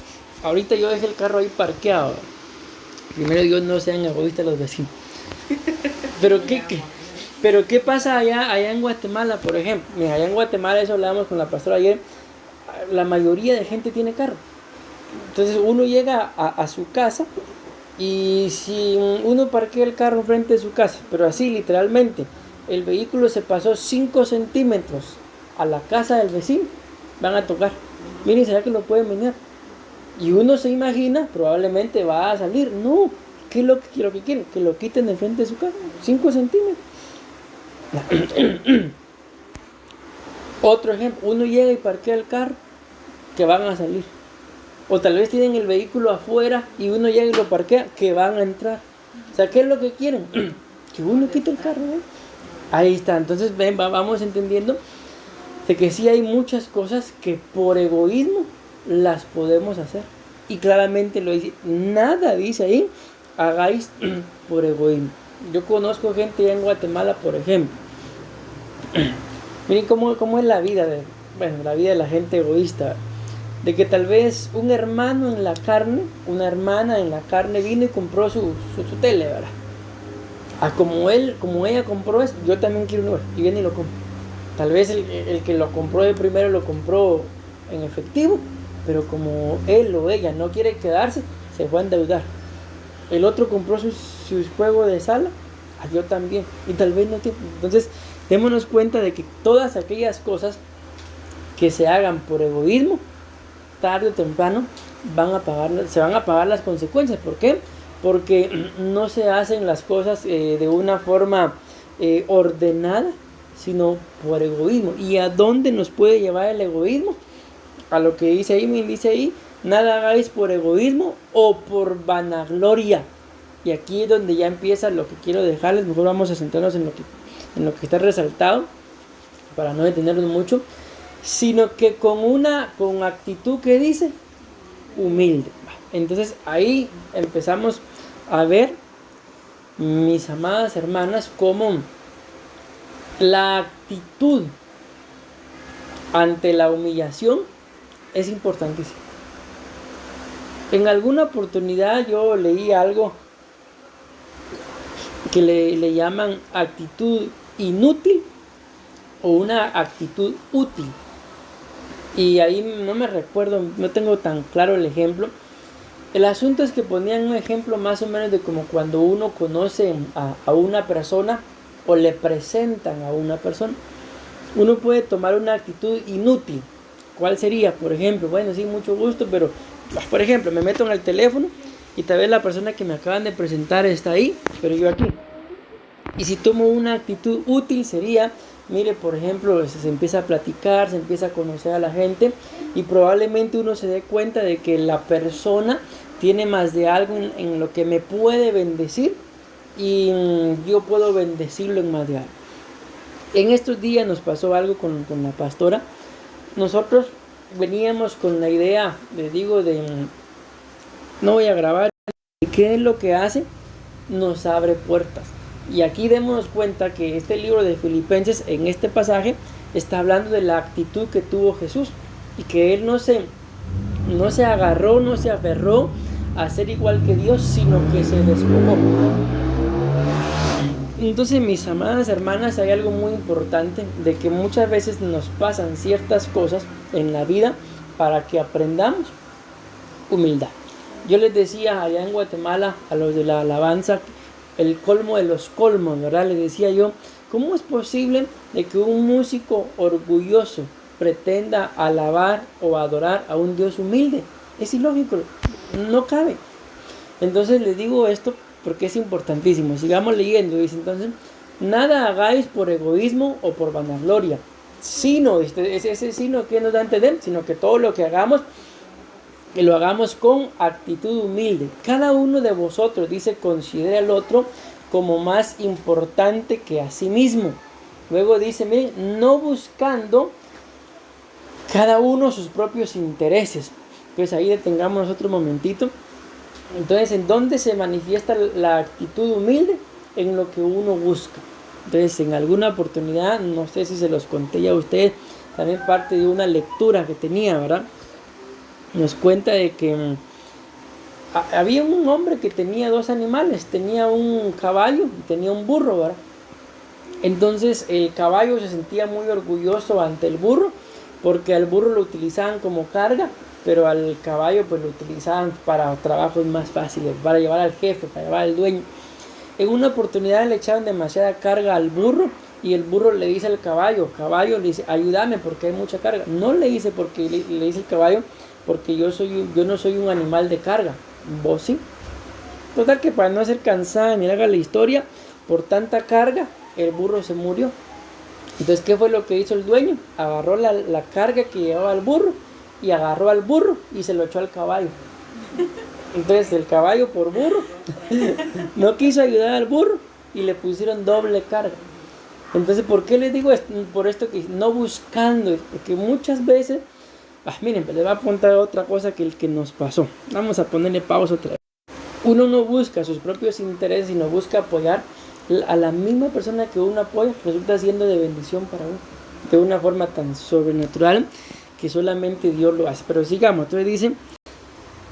ahorita yo dejé el carro ahí parqueado. Primero Dios, no sean egoístas los vecinos. Pero ¿qué pasa allá en Guatemala, por ejemplo? Mira, allá en Guatemala, eso hablábamos con la pastora ayer, la mayoría de gente tiene carro. Entonces uno llega a su casa, y si uno parquea el carro frente de su casa, pero así literalmente, el vehículo se pasó 5 centímetros a la casa del vecino, van a tocar. Miren, ¿será que lo pueden menear? Y uno se imagina, probablemente va a salir. No, ¿qué es lo que quieren? Que lo quiten de frente de su casa, 5 centímetros. Otro ejemplo, uno llega y parquea el carro, que van a salir. O tal vez tienen el vehículo afuera y uno llega y lo parquea, que van a entrar. O sea, ¿qué es lo que quieren? Que uno quite el carro, ¿eh? Ahí está. Entonces vamos entendiendo de que sí hay muchas cosas que por egoísmo las podemos hacer. Y claramente lo dice, nada dice ahí, hagáis por egoísmo. Yo conozco gente ya en Guatemala, por ejemplo. Miren cómo es la vida la vida de la gente egoísta. De que tal vez un hermano en la carne, una hermana en la carne vino y compró su tele, ¿verdad? Como ella compró eso, yo también quiero uno, y viene y lo compra. Tal vez el que lo compró de primero lo compró en efectivo, pero como él o ella no quiere quedarse, se fue a endeudar. El otro compró su juego de sala, yo también, y tal vez no tiene. Entonces, démonos cuenta de que todas aquellas cosas que se hagan por egoísmo, tarde o temprano se van a pagar las consecuencias. ¿Por qué? Porque no se hacen las cosas de una forma ordenada, sino por egoísmo. ¿Y a dónde nos puede llevar el egoísmo? A lo que dice ahí, nada hagáis por egoísmo o por vanagloria. Y aquí es donde ya empieza lo que quiero dejarles. Mejor vamos a centrarnos en lo que está resaltado, para no detenernos mucho, sino que con actitud que dice humilde. Entonces ahí empezamos a ver, mis amadas hermanas, cómo la actitud ante la humillación es importantísima. En alguna oportunidad yo leí algo que le llaman actitud inútil o una actitud útil. Y ahí no me recuerdo, no tengo tan claro el ejemplo. El asunto es que ponían un ejemplo más o menos de como cuando uno conoce a una persona o le presentan a una persona. Uno puede tomar una actitud inútil. ¿Cuál sería? Por ejemplo, bueno, sí, mucho gusto, pero por ejemplo, me meto en el teléfono y tal vez la persona que me acaban de presentar está ahí, pero yo aquí. Y si tomo una actitud útil sería, mire, por ejemplo, se empieza a platicar, se empieza a conocer a la gente y probablemente uno se dé cuenta de que la persona tiene más de algo en lo que me puede bendecir y yo puedo bendecirlo en más de algo. En estos días nos pasó algo con la pastora. Nosotros veníamos con la idea, les digo, no voy a grabar. ¿Qué es lo que hace? Nos abre puertas. Y aquí démonos cuenta que este libro de Filipenses, en este pasaje, está hablando de la actitud que tuvo Jesús. Y que Él no se agarró, no se aferró a ser igual que Dios, sino que se despojó. Entonces, mis amadas hermanas, hay algo muy importante de que muchas veces nos pasan ciertas cosas en la vida para que aprendamos humildad. Yo les decía allá en Guatemala a los de la alabanza, el colmo de los colmos, ¿verdad? Les decía yo, ¿cómo es posible de que un músico orgulloso pretenda alabar o adorar a un Dios humilde? Es ilógico, no cabe. Entonces les digo esto porque es importantísimo. Sigamos leyendo. Dice entonces, nada hagáis por egoísmo o por vanagloria, sino, ese sino que nos da a entender, sino que todo lo que hagamos, que lo hagamos con actitud humilde. Cada uno de vosotros, dice, considera al otro como más importante que a sí mismo. Luego dice, miren, no buscando cada uno sus propios intereses. Entonces ahí detengamos otro momentito. Entonces, ¿en dónde se manifiesta la actitud humilde? En lo que uno busca. Entonces, en alguna oportunidad, no sé si se los conté ya a ustedes, también parte de una lectura que tenía, ¿verdad? Nos cuenta de que había un hombre que tenía dos animales, tenía un caballo y tenía un burro, ¿verdad? Entonces, el caballo se sentía muy orgulloso ante el burro, porque al burro lo utilizaban como carga, pero al caballo pues lo utilizaban para trabajos más fáciles, para llevar al jefe, para llevar al dueño. En una oportunidad le echaron demasiada carga al burro y el burro le dice al caballo, le dice, ayúdame porque hay mucha carga. No le dice porque le dice el caballo, porque yo no soy un animal de carga, vos sí. Total que para no hacer cansada ni haga la historia, por tanta carga el burro se murió. Entonces, ¿qué fue lo que hizo el dueño? Agarró la carga que llevaba el burro y agarró al burro y se lo echó al caballo. Entonces el caballo, por burro, no quiso ayudar al burro y le pusieron doble carga. Entonces, ¿por qué les digo esto? Por esto que no buscando, porque muchas veces, miren, les voy a apuntar otra cosa que nos pasó. Vamos a ponerle pausa otra vez. Uno no busca sus propios intereses, sino busca apoyar a la misma persona que uno apoya, resulta siendo de bendición para uno, de una forma tan sobrenatural que solamente Dios lo hace. Pero sigamos, entonces dice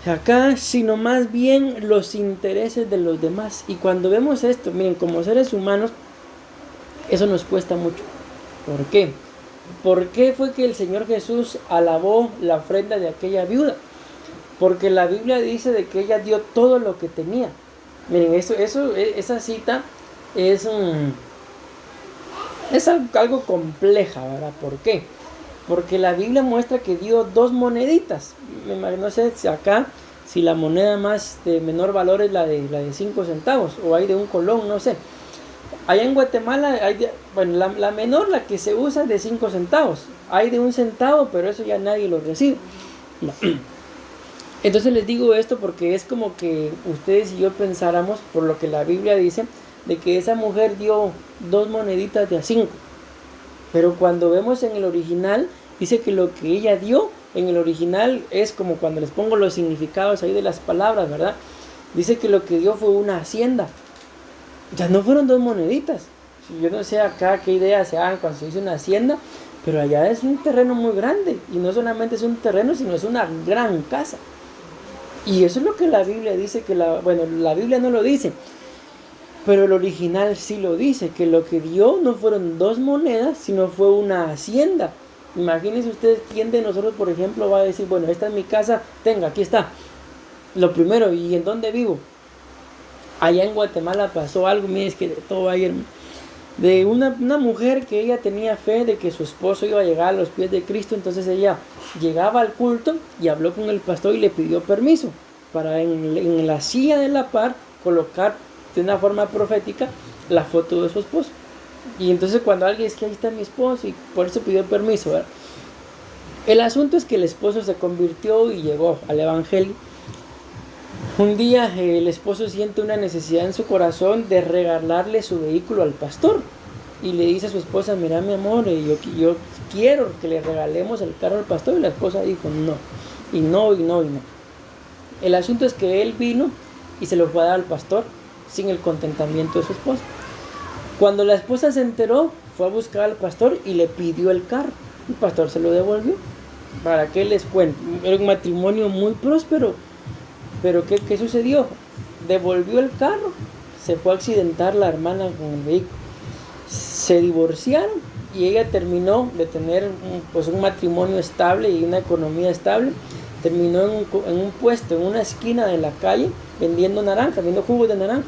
acá, sino más bien los intereses de los demás. Y cuando vemos esto, miren, como seres humanos, eso nos cuesta mucho. ¿Por qué? ¿Por qué fue que el Señor Jesús alabó la ofrenda de aquella viuda? Porque la Biblia dice de que ella dio todo lo que tenía. Miren, esa cita es algo compleja, ¿verdad? ¿Por qué? Porque la Biblia muestra que dio 2 moneditas. No sé si acá, si la moneda más de menor valor es la de 5 centavos o hay de 1 colón, no sé. Allá en Guatemala hay la menor, la que se usa, es de 5 centavos. Hay de 1 centavo, pero eso ya nadie lo recibe. No. Entonces les digo esto porque es como que ustedes y yo pensáramos, por lo que la Biblia dice, de que esa mujer dio 2 moneditas de a 5. Pero cuando vemos en el original, dice que lo que ella dio en el original es como cuando les pongo los significados ahí de las palabras, ¿verdad? Dice que lo que dio fue una hacienda. Ya no fueron 2 moneditas. Yo no sé acá qué ideas se hagan cuando se dice una hacienda, pero allá es un terreno muy grande. Y no solamente es un terreno, sino es una gran casa. Y eso es lo que la Biblia dice, la Biblia no lo dice, pero el original sí lo dice, que lo que dio no fueron 2 monedas, sino fue una hacienda. Imagínense ustedes, ¿quién de nosotros, por ejemplo, va a decir, bueno, esta es mi casa, tenga, aquí está? Lo primero, ¿y en dónde vivo? Allá en Guatemala pasó algo, miren, es que todo va a ir, de una mujer que ella tenía fe de que su esposo iba a llegar a los pies de Cristo. Entonces ella llegaba al culto y habló con el pastor y le pidió permiso para en la silla de la par colocar de una forma profética la foto de su esposo. Y entonces cuando alguien dice que ahí está mi esposo, y por eso pidió permiso, ¿verdad? El asunto es que el esposo se convirtió y llegó al evangelio. Un día el esposo siente una necesidad en su corazón de regalarle su vehículo al pastor y le dice a su esposa, mira mi amor, yo quiero que le regalemos el carro al pastor. Y la esposa dijo no, y no, y no, y no. El asunto es que él vino y se lo fue a dar al pastor sin el contentamiento de su esposa. Cuando la esposa se enteró, fue a buscar al pastor y le pidió el carro. El pastor se lo devolvió. ¿Para qué les cuento? Era un matrimonio muy próspero. Pero ¿qué sucedió? Devolvió el carro, se fue a accidentar la hermana con el vehículo. Se divorciaron y ella terminó de tener un matrimonio estable y una economía estable. Terminó en un puesto, en una esquina de la calle, vendiendo naranjas, vendiendo jugos de naranja.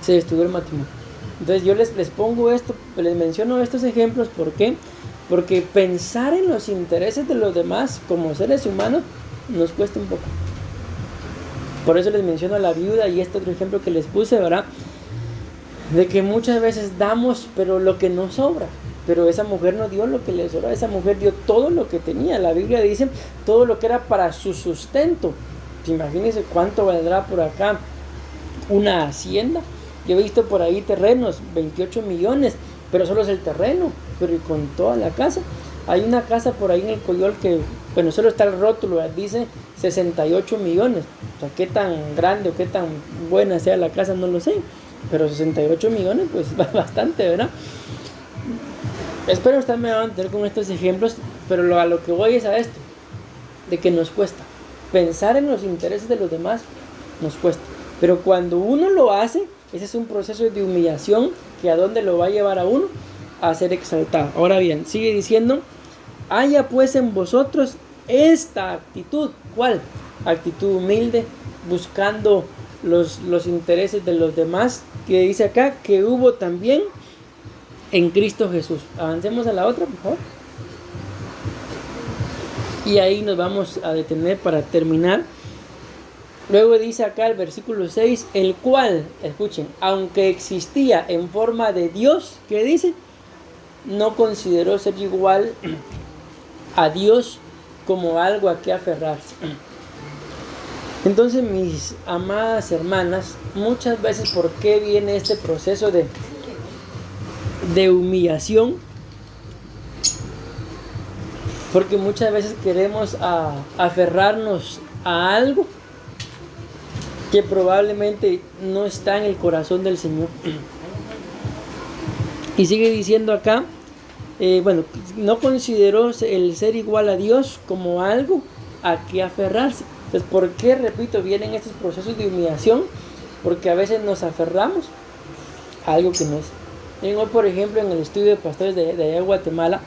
Se destruyó el matrimonio. Entonces yo les pongo esto, les menciono estos ejemplos. ¿Por qué? Porque pensar en los intereses de los demás como seres humanos nos cuesta un poco. Por eso les menciono a la viuda y este otro ejemplo que les puse, ¿verdad? De que muchas veces damos, pero lo que nos sobra. Pero esa mujer no dio lo que le sobra, esa mujer dio todo lo que tenía. La Biblia dice todo lo que era para su sustento. Imagínense cuánto valdrá por acá una hacienda. Yo he visto por ahí terrenos, 28 millones, pero solo es el terreno, pero y con toda la casa. Hay una casa por ahí en el Coyol que, bueno, solo está el rótulo, dice 68 millones. O sea, qué tan grande o qué tan buena sea la casa, no lo sé. Pero 68 millones, pues bastante, ¿verdad? Espero usted me va a entender con estos ejemplos, pero a lo que voy es a esto, de que nos cuesta. Pensar en los intereses de los demás nos cuesta. Pero cuando uno lo hace, ese es un proceso de humillación que a dónde lo va a llevar a uno, a ser exaltado. Ahora bien, sigue diciendo, haya pues en vosotros esta actitud. ¿Cuál? Actitud humilde, buscando los intereses de los demás, que dice acá que hubo también en Cristo Jesús. Avancemos a la otra, por favor. Y ahí nos vamos a detener para terminar. Luego dice acá el versículo 6, el cual, escuchen, aunque existía en forma de Dios, ¿qué dice? No consideró ser igual a Dios como algo a que aferrarse. Entonces, mis amadas hermanas, muchas veces, ¿por qué viene este proceso de humillación? Porque muchas veces queremos aferrarnos a algo que probablemente no está en el corazón del Señor. Y sigue diciendo acá, no consideró el ser igual a Dios como algo a que aferrarse. Entonces, ¿por qué, repito, vienen estos procesos de humillación? Porque a veces nos aferramos a algo que no es. Hoy, por ejemplo, en el estudio de pastores de allá de Guatemala,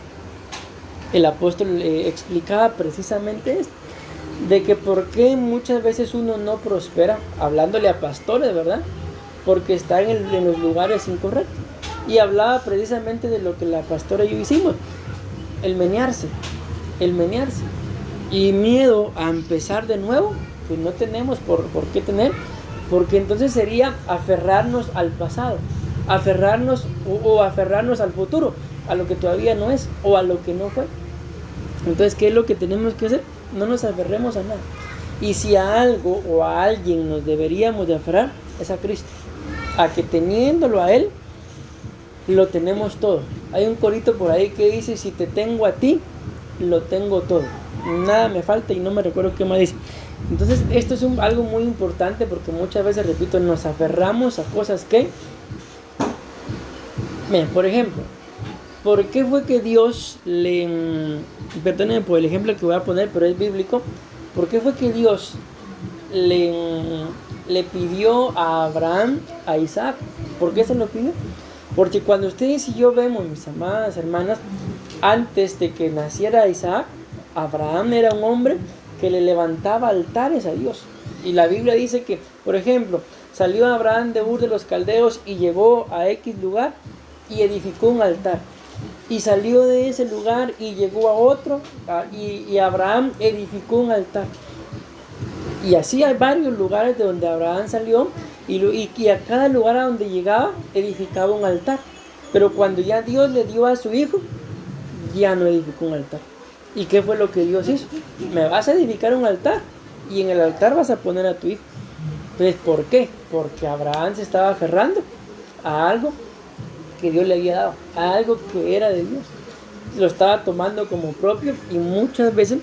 el apóstol explicaba precisamente esto, de que por qué muchas veces uno no prospera, hablándole a pastores, ¿verdad? Porque está en los lugares incorrectos. Y hablaba precisamente de lo que la pastora y yo hicimos, el menearse. Y miedo a empezar de nuevo, pues no tenemos por qué tener, porque entonces sería aferrarnos al pasado, aferrarnos al futuro, a lo que todavía no es o a lo que no fue. Entonces, ¿qué es lo que tenemos que hacer? No nos aferremos a nada. Y si a algo o a alguien nos deberíamos de aferrar, es a Cristo, a que teniéndolo a Él, lo tenemos todo. Hay un corito por ahí que dice, si te tengo a ti, lo tengo todo, nada me falta, y no me recuerdo qué más dice. Entonces esto es algo muy importante, porque muchas veces, repito, nos aferramos a cosas que, miren, por ejemplo, ¿por qué fue que Dios perdónenme por el ejemplo que voy a poner, pero es bíblico? ¿Por qué fue que Dios le pidió a Abraham a Isaac. ¿Por qué se lo pidió? Porque cuando ustedes y yo vemos, mis amadas hermanas, antes de que naciera Isaac, Abraham era un hombre que le levantaba altares a Dios. Y la Biblia dice que, por ejemplo, salió Abraham de Ur de los Caldeos y llegó a X lugar y edificó un altar. Y salió de ese lugar y llegó a otro y Abraham edificó un altar. Y así hay varios lugares de donde Abraham salió y a cada lugar a donde llegaba edificaba un altar. Pero cuando ya Dios le dio a su hijo, ya no edificó un altar. ¿Y qué fue lo que Dios hizo? Me vas a edificar un altar y en el altar vas a poner a tu hijo. Entonces, ¿por qué? Porque Abraham se estaba aferrando a algo que Dios le había dado, a algo que era de Dios. Lo estaba tomando como propio y muchas veces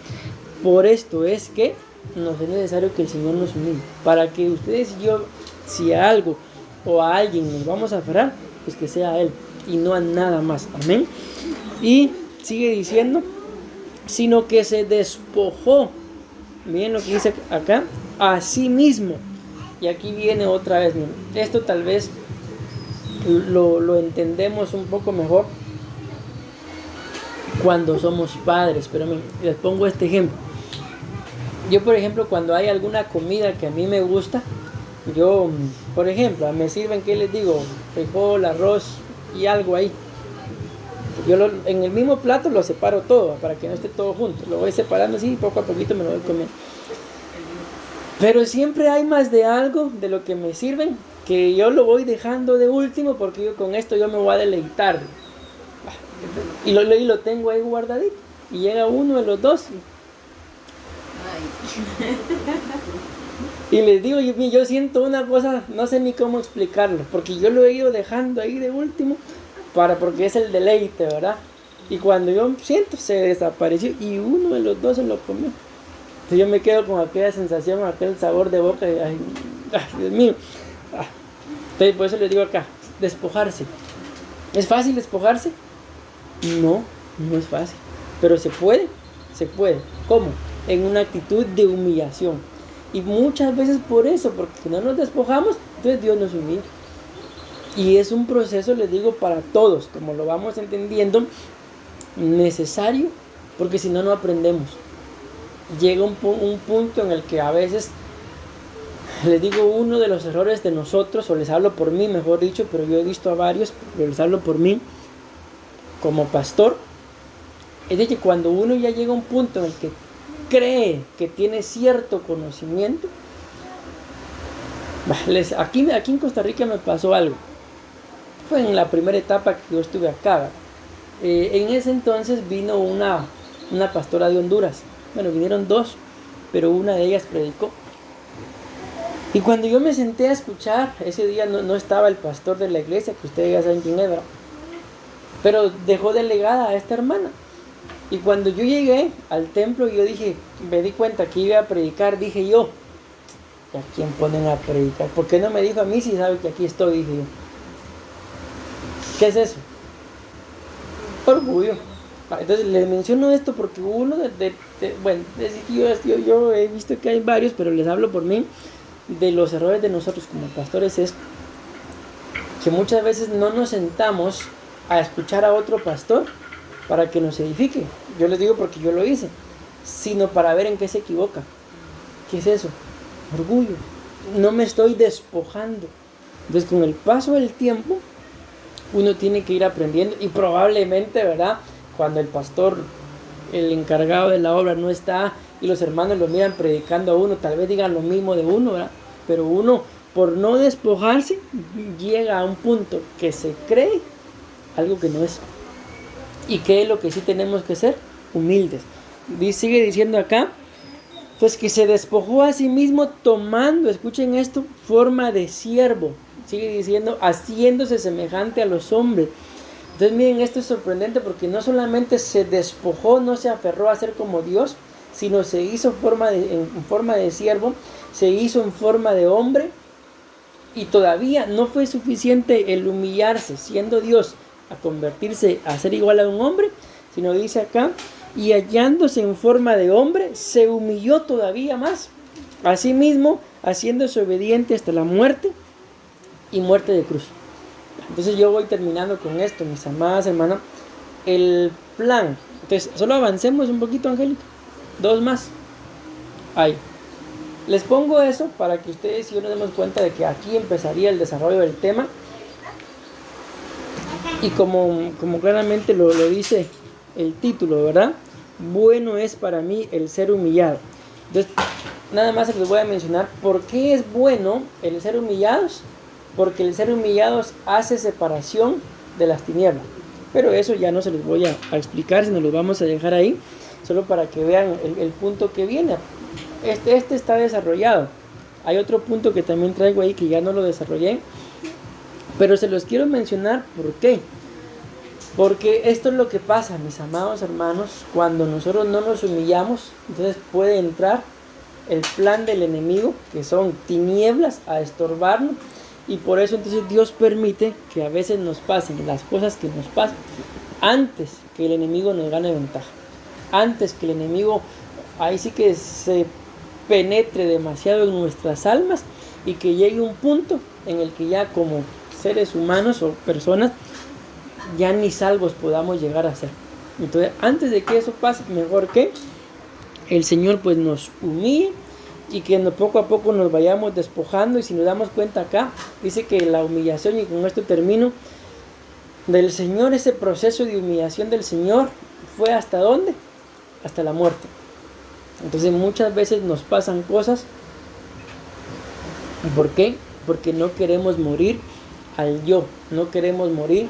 por esto es que nos es necesario que el Señor nos humille. Para que ustedes y yo, si a algo o a alguien nos vamos a aferrar, pues que sea a Él y no a nada más. Amén. Y sigue diciendo, sino que se despojó. Miren lo que dice acá, a sí mismo. Y aquí viene otra vez, miren, esto tal vez lo entendemos un poco mejor cuando somos padres, pero miren, les pongo este ejemplo. Yo, por ejemplo, cuando hay alguna comida que a mí me gusta, yo, por ejemplo, me sirven, ¿qué les digo? Frijol, arroz y algo ahí. Yo en el mismo plato lo separo todo, para que no esté todo junto. Lo voy separando así y poco a poquito me lo voy comiendo. Pero siempre hay más de algo de lo que me sirven, que yo lo voy dejando de último, porque yo con esto yo me voy a deleitar. Y lo tengo ahí guardadito. Y llega uno de los dos. Y les digo, yo siento una cosa, no sé ni cómo explicarlo, porque yo lo he ido dejando ahí de último, porque es el deleite, ¿verdad? Y cuando yo siento, se desapareció y uno de los dos se lo comió. Entonces yo me quedo con aquella sensación, aquel sabor de boca, y, ay, Dios mío. Entonces por eso les digo acá, despojarse. ¿Es fácil despojarse? No, no es fácil, pero se puede. ¿Cómo? En una actitud de humillación. Y muchas veces por eso, porque si no nos despojamos, entonces Dios nos humilla. Y es un proceso, les digo, para todos, como lo vamos entendiendo, necesario, porque si no, no aprendemos. Llega un punto en el que a veces, les digo, uno de los errores de nosotros, o les hablo por mí, mejor dicho, pero yo he visto a varios, pero les hablo por mí, como pastor, es de que cuando uno ya llega a un punto en el que cree que tiene cierto conocimiento, aquí en Costa Rica me pasó algo. Fue en la primera etapa que yo estuve acá. En ese entonces vino una pastora de Honduras. Bueno, vinieron dos, pero una de ellas predicó. Y cuando yo me senté a escuchar, ese día no estaba el pastor de la iglesia, que ustedes ya saben quién es, ¿verdad? Pero dejó delegada a esta hermana. Y cuando yo llegué al templo, yo dije, me di cuenta que iba a predicar, dije yo, ¿y a quién ponen a predicar? ¿Por qué no me dijo a mí si sabe que aquí estoy? Dije yo. ¿Qué es eso? Orgullo. Entonces les menciono esto porque uno yo he visto que hay varios, pero les hablo por mí, de los errores de nosotros como pastores, es que muchas veces no nos sentamos a escuchar a otro pastor para que nos edifique. Yo les digo porque yo lo hice, sino para ver en qué se equivoca. ¿Qué es eso? Orgullo. No me estoy despojando. Entonces, con el paso del tiempo, uno tiene que ir aprendiendo y probablemente, ¿verdad? Cuando el pastor, el encargado de la obra no está y los hermanos lo miran predicando a uno, tal vez digan lo mismo de uno, ¿verdad? Pero uno, por no despojarse, llega a un punto que se cree algo que no es. ¿Y qué es lo que sí tenemos que ser? Humildes. Sigue diciendo acá, pues que se despojó a sí mismo tomando, escuchen esto, forma de siervo. Sigue diciendo, haciéndose semejante a los hombres. Entonces miren, esto es sorprendente porque no solamente se despojó, no se aferró a ser como Dios, sino se hizo en forma de siervo, se hizo en forma de hombre. Y todavía no fue suficiente el humillarse siendo Dios a convertirse a ser igual a un hombre, sino dice acá, y hallándose en forma de hombre, se humilló todavía más, Asimismo, haciéndose obediente hasta la muerte y muerte de cruz. Entonces yo voy terminando con esto, mis amadas hermanas. El plan. Entonces, solo avancemos un poquito, Angélica. 2 más. Ahí. Les pongo eso para que ustedes y yo nos demos cuenta de que aquí empezaría el desarrollo del tema. Y como claramente lo dice el título, ¿verdad? Bueno es para mí el ser humillado. Entonces, nada más les voy a mencionar por qué es bueno el ser humillados. Porque el ser humillados hace separación de las tinieblas. Pero eso ya no se los voy a explicar, sino los vamos a dejar ahí, solo para que vean el punto que viene. Este está desarrollado. Hay otro punto que también traigo ahí que ya no lo desarrollé, pero se los quiero mencionar. ¿Por qué? Porque esto es lo que pasa, mis amados hermanos, cuando nosotros no nos humillamos. Entonces puede entrar el plan del enemigo, que son tinieblas, a estorbarnos. Y por eso entonces Dios permite que a veces nos pasen las cosas que nos pasan antes que el enemigo nos gane ventaja. Antes que el enemigo ahí sí que se penetre demasiado en nuestras almas y que llegue un punto en el que ya como seres humanos o personas ya ni salvos podamos llegar a ser. Entonces antes de que eso pase, mejor que el Señor pues nos humille y que poco a poco nos vayamos despojando. Y si nos damos cuenta acá, dice que la humillación, y con esto termino, del Señor, ese proceso de humillación del Señor fue ¿hasta dónde? Hasta la muerte. Entonces muchas veces nos pasan cosas. ¿Por qué? Porque no queremos morir al yo, no queremos morir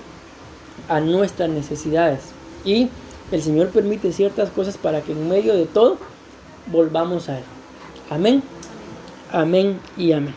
a nuestras necesidades. Y el Señor permite ciertas cosas para que en medio de todo volvamos a Él. Amén, amén y amén.